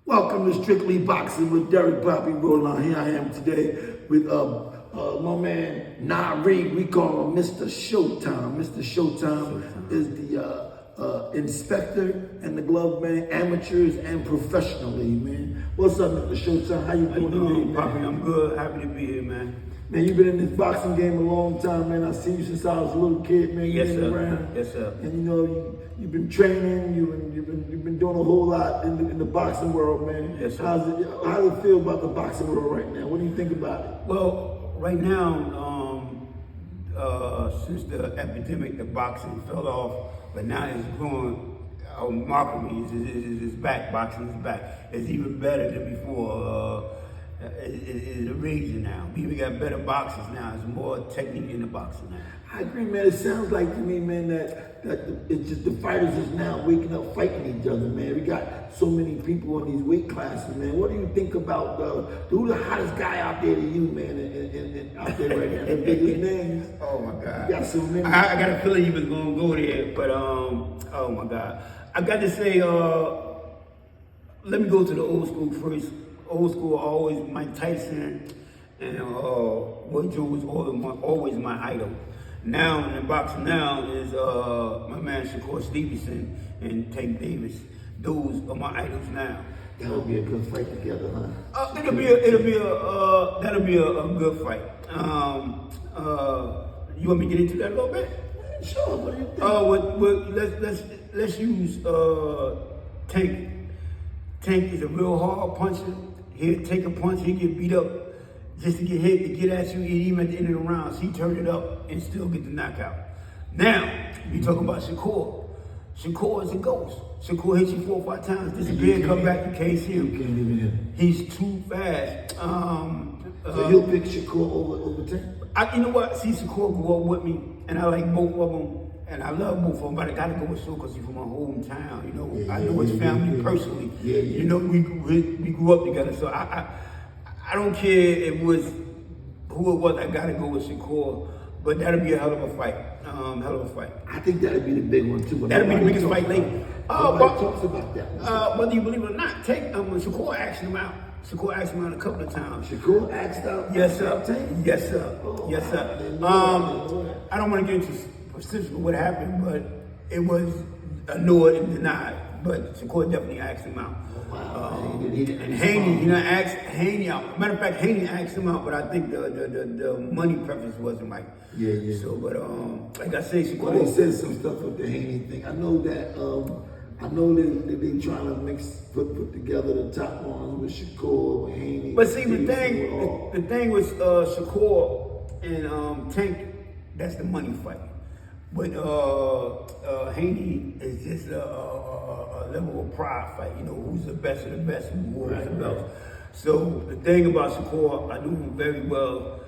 Welcome to Strictly Boxing with Derek Bobby Roland. Here I am today with my man Nari. We call him Mr. Showtime. Mr. Showtime is the inspector and the glove man, amateurs and professionally, man. What's up, Mr. Showtime? How you doing today, man? Poppy, I'm good. Happy to be here, man. Man, you've been in this boxing game a long time, man. I've seen you since I was a little kid, man. You've been around. Yes, sir. And you know, you've been training. You've been doing a whole lot in the boxing world, man. Yes, sir. How do you feel about the boxing world right now? What do you think about it? Well, right now, since the epidemic, the boxing fell off, but now it's growing remarkably. It's back. Boxing is back. It's even better than before. It's raging now. People got better boxers now. There's more technique in the boxing now. I agree, man. It sounds like to me, man, that it's just the fighters is now waking up fighting each other, man. We got so many people in these weight classes, man. What do you think about who's the hottest guy out there to you, man, and out there right now? The biggest names. Oh my God. You got so many. I got a feeling you was gonna go there, but oh my God. I got to say, let me go to the old school first. Old school, always Mike Tyson and Roy Jones was always my idol. Now in the boxing now is my man Shakur Stevenson and Tank Davis. Those are my idols now. That'll be a good fight together, huh? That'll be a good fight. You want me to get into that a little bit? Sure. What do you think? Let's use Tank. Tank is a real hard puncher. He'll take a punch, he'll get beat up just to get hit, to get at you, and even at the end of the rounds, he turned it up and still get the knockout. Now, you talking about Shakur. Shakur is a ghost. Shakur hits you 4 or 5 times, disappear, come back, you can't see him. He's too fast. So you'll pick Shakur over Tank? You know what? See, Shakur grew up with me, and I like both of them. And I love both of them, but I gotta go with Shakur because he's from my hometown. You know, I know his family personally. You know, we grew up together, so I don't care if it was who it was. I gotta go with Shakur, but that'll be a hell of a fight. I think that'll be the big one too. That'll be the biggest fight later. Nobody talks about that. Whether you believe it or not, Shakur asked him out. Shakur asked him out a couple of times. Shakur asked out. Yes, sir. Tank? Yes, sir. Yes, sir. I don't want to get into specifics of what happened, but it was ignored and denied. But Shakur definitely asked him out. And Haney, asked Haney out. Matter of fact, Haney asked him out, but I think the money preference wasn't right. Yeah. So, but like I say, Shakur. Well, they said some stuff with the Haney thing. I know that. I know they trying to put together the top ones with Shakur, with Haney. But see, the thing with Shakur and Tank, that's the money fight. But Haney is just a level of pride fight. You know, who's the best of the best, who holds the belt. So the thing about Shakur, I do him very well.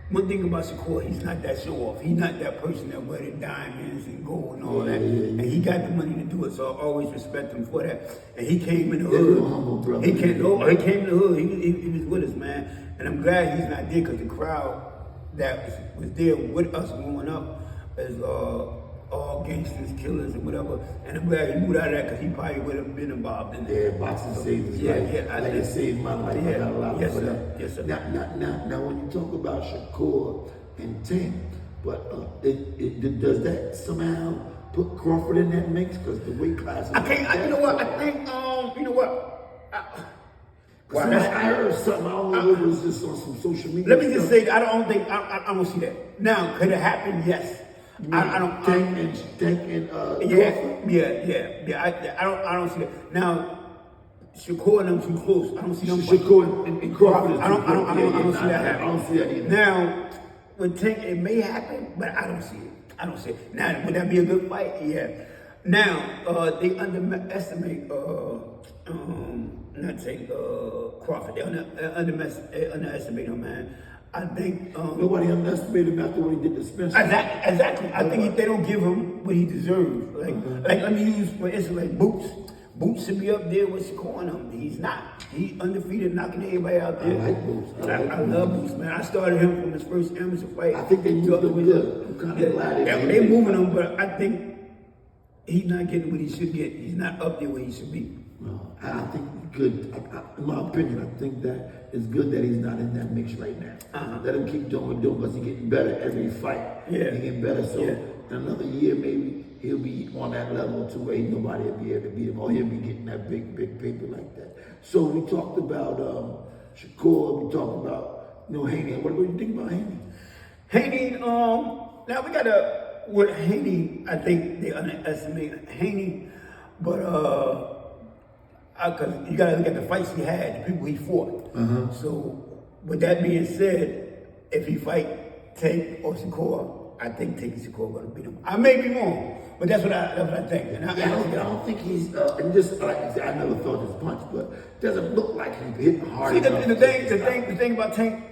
One thing about Shakur, he's not that show off. He's not that person that wear the diamonds and gold and all that. And he got the money to do it, so I always respect him for that. And he came in the hood. Humble, he came in the hood. He was with us, man. And I'm glad he's not there because the crowd that was there with us growing up as all gangsters, killers, and whatever. And I'm glad he moved out of that because he probably would have been involved in that. Yeah, boxing saved his life. Yeah, like it saved my life. I got a lot yes, for sir. that. Yes, sir. Now, when you talk about Shakur and Tank, but does that somehow put Crawford in that mix? Because the weight class. You know what? I think. You know what? I heard something. I don't know if it was just on some social media. Let me just say, I don't see that. Now, could it happen? Yes. I don't. Tank and Crawford? Yeah. I don't see that. Now, Shakur and them too close. I don't see them. Shakur and Crawford. I don't see that I happen. don't see that either. Now, with Tank, it may happen, but I don't see it. Now, would that be a good fight? Yeah. Now, they underestimate not Tank, Crawford. They underestimate him, man. I think nobody underestimated him after what he did to Spencer. Exactly. I think they don't give him what he deserves. Like let me use for instance like Boots. Boots should be up there with Shakur on him. He's not. He's undefeated, knocking everybody out there. I like Boots. I love Boots, man. I started him from his first amateur fight. I think they moved him good. I'm kind of glad they're moving him, but I think he's not getting what he should get. He's not up there where he should be. No, I think good. In my opinion, I think that it's good that he's not in that mix right now. Let him keep doing what he's doing because he's getting better every fight. Yeah. He's getting better. So in another year, maybe he'll be on that level to where nobody will be able to beat him, or he'll be getting that big paper like that. So we talked about Shakur. We talked about Haney. What do you think about Haney? Haney, now we gotta, with Haney, I think they underestimate Haney, but cause you gotta look at the fights he had, the people he fought. So with that being said, if he fight Tank or Shakur, I think Tank and Shakur gonna beat him. I may be wrong, but that's what I think. And I don't think he's, and just like I said, I never thought this punch, but it doesn't look like he's hitting hard. See, enough. the thing about Tank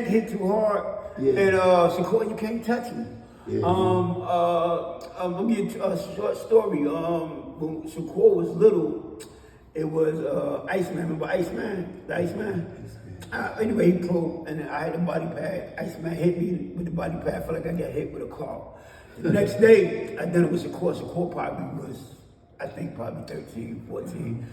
hit too hard, and Shakur, you can't touch him. I'll give you a short story. When Shakur was little, it was Iceman. Remember Iceman? The Iceman? Anyway, he pro, and I had a body pad. Iceman hit me with the body pad. I felt like I got hit with a car. The next day, I done it with Shakur. Shakur probably was, I think, probably 13, 14.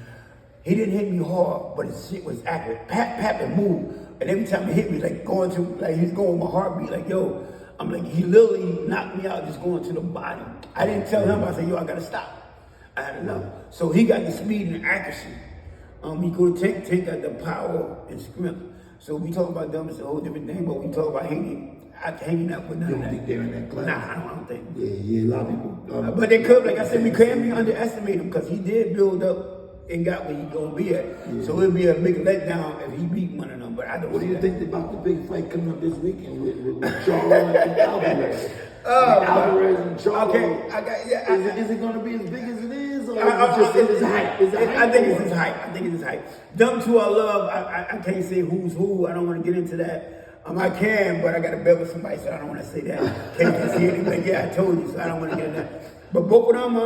He didn't hit me hard, but his shit was accurate. Pat and move. And every time he hit me, he's going with my heartbeat, like, yo, I'm like, he literally knocked me out just going to the body. I didn't tell him, I said, yo, I gotta stop. I had enough. So he got the speed and accuracy. He could Tank got the power and strength. So we talk about them, it's a whole different thing, but we talk about hanging up with none of that. You don't think they're in that class? Nah, I don't think. Yeah, a lot of people. But they could, like I said, we can't be underestimate him because he did build up and got where he's gonna be at. So it'll be a big letdown if he beat one of them. But I don't. What do you think about the big fight coming up this weekend with Charlo and Alvarez? Alvarez and Charlo. Okay, is it gonna be as big as it is, or is it just hype? I think it's his hype. Them two I love. I can't say who's who. I don't want to get into that. I can, but I got to bet with somebody, so I don't want to say that. Can't just hear it, but yeah, I told you, so I don't want to get into that. But both of them,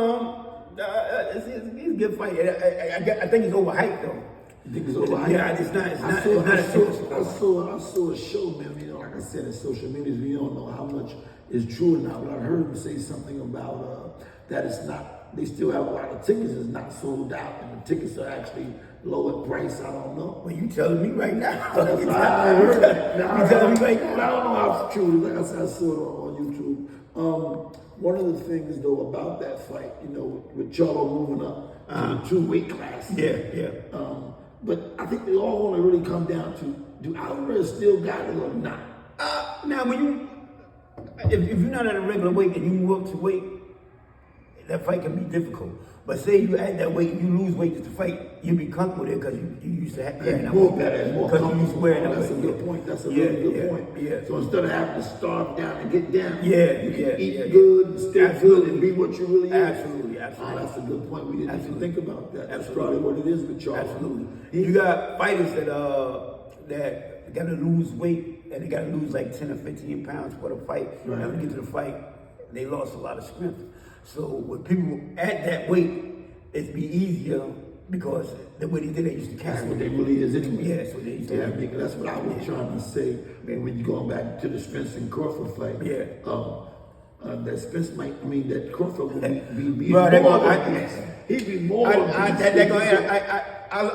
it's a good fight. I think it's overhyped though. You think it's overhyped? Yeah, it's not a I saw a show, man. Like I said, in social media, we don't know how much is true or not. But I heard him say something about that it's not. They still have a lot of tickets that's not sold out, and the tickets are actually low in price. I don't know. Well, you telling me right now? I heard that. You telling me right now? I don't know how it's true. Like I said, I saw it on YouTube. One of the things though about that fight, with Charlo moving up to the 2-weight class. Yeah. But I think they all want to really come down to, do Alvarez still got it or not? Now, if you're not at a regular weight and you move up to weight, that fight can be difficult. But say you at that weight and you lose weight just to fight, you'll be comfortable there because you used to have more better and more comfortable. You used to wear that. That's a good point. That's a really good point. Yeah. So instead of having to starve down and get down, you can eat good and stay good and be what you really is. Absolutely. That's a good point. We didn't even think about that. That's probably what it is with Charlo. Absolutely. You got fighters that got to lose weight and they got to lose like 10 or 15 pounds for the fight. Right. And when they get to the fight, they lost a lot of strength. So with people at that weight, it'd be easier because the way they used to carry. That's what they really is anyway. Yeah, that's what they used to do. That's what I was trying to say. Man, when you're going back to the Spence and Crawford fight, that Spence that Crawford would be more he'd be more I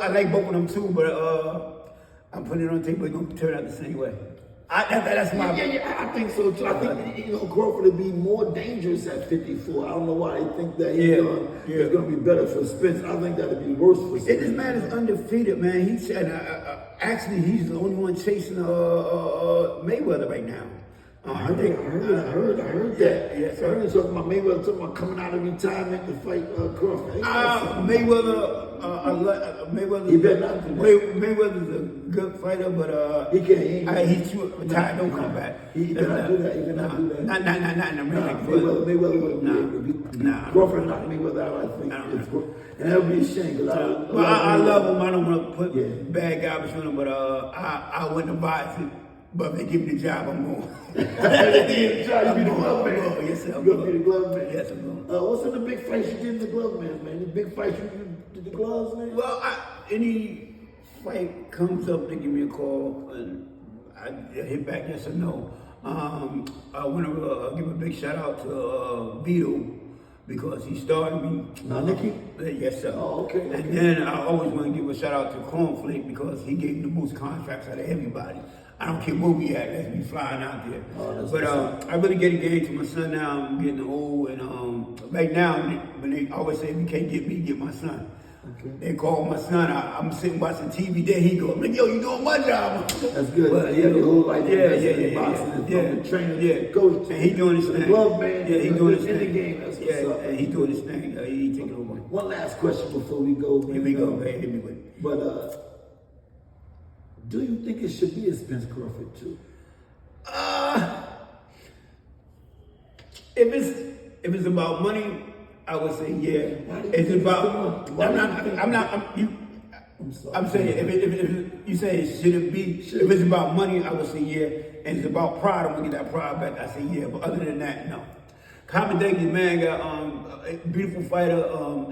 like both of them too, but I'm putting it on tape, but it's going to turn out the same way. That's my I think so too. I think Crawford would be more dangerous at 54. I don't know why they think that he's going to be better for Spence. I think that would be worse for Spence. This man is undefeated, man. Actually, he's the only one chasing Mayweather right now. I heard that. Yeah. I heard talking about Mayweather talking about coming out of retirement to fight Crawford. Mayweather. He better not do that. Mayweather's a good fighter, but he can't. He's too retired. Don't come back. He cannot do that. He cannot do that. Not in the ring. Mayweather wouldn't be able to beat Crawford. Knocked Mayweather out, I think. And that would be a shame. I love him. I don't want to put bad garbage on him, but I wouldn't advise it. But if they give me the job, I'm going. If they give you the job, you be the glove man. Yes, I'm going to be the glove man. Yes, I'm going. What's in the big fights you did in the glove man, man? The big fights you did the gloves, man? Well, any fight comes up, they give me a call, and I hit back yes or no. I want to give a big shout out to Vito. because he started me. Now, Nicky? Yes, sir. Oh, okay. And then I always want to give a shout out to Cornflake because he gave me the most contracts out of everybody. I don't care where we at, let's be flying out there. Oh, but I really get engaged to my son now. I'm getting old, and right now, when they always say, if you can't get me, get my son. Okay. They call my son. I'm sitting watching TV. There he goes. Like, yo, you doing my job? That's good. But, He had your whole life yeah, boxing and yeah, from the trainer yeah. to the coach. And he doing his the thing. glove man. Yeah, he doing his in thing. the game. That's what's up. And he doing his thing. He taking over. One last question before we go, man. Here we go, man. Hit me with it. But do you think it should be a Spence Crawford too? If it's about money, I would say yeah. It's about. I'm saying if you say should it be? If it's about money, I would say yeah. And it's about pride, I'm gonna get that pride back. I say yeah. But other than that, no. Common Dankey, man, got a beautiful fighter,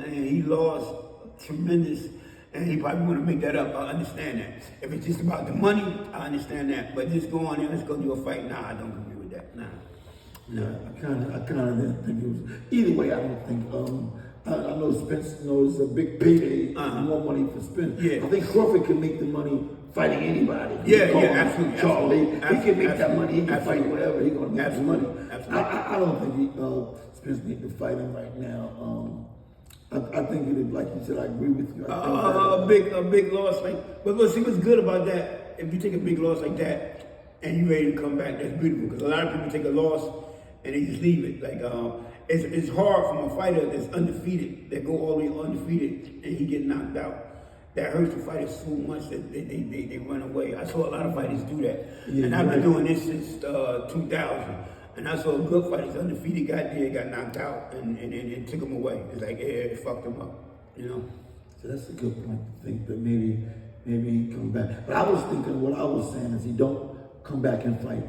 and he lost tremendous. And he probably want to make that up. I understand that. If it's just about the money, I understand that. But just go on there, let's go do a fight. Nah, I don't agree with that. Nah. I kind of didn't think it was. Either way, I don't think. I know Spence knows a big payday, more money for Spence. Yeah. I think Crawford can make the money fighting anybody. Yeah, absolutely. Charlie, absolutely. he can make that money. He can absolutely. fight whatever. He gonna make the money. Absolutely. I don't think Spence need to fight him right now. I think it is, like you said, I agree with you. A big loss, like, but see what's good about that. If you take a big loss like that and you ready to come back, that's beautiful. Because a lot of people take a loss and they just leave it. Like it's hard from a fighter that's undefeated, that go all the way undefeated, and he get knocked out. That hurts the fighters so much that they run away. I saw a lot of fighters do that, and I've been doing this since 2000. And I saw a good fighters undefeated, got knocked out, and it took him away. It's like, it fucked him up, you know? So that's a good point to think that maybe he come back. But I was thinking, what I was saying is he don't come back and fight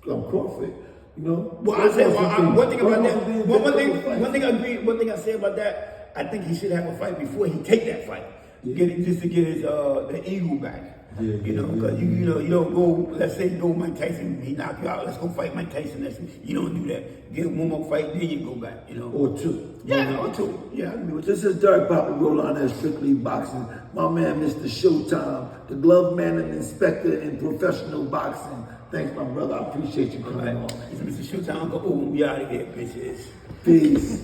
Crawford, you know? Well, I said, one thing about that, one thing I agree, one thing I say about that, I think he should have a fight before he take that fight. Yeah. Just to get his the ego back. Yeah, you know, because you don't go. Let's say you go Mike Tyson, he knock you out. Let's go fight Mike Tyson. You don't do that. Get one more fight, then you go back. You know, or two. Yeah, or two. Yeah, I agree with this is Derek Poppy Roland at Strictly Boxing. My man, Mr. Showtime, the glove man and inspector in professional boxing. Thanks, my brother. I appreciate you coming on. It's Mr. Showtime. Uncle, we out of here, bitches. Peace.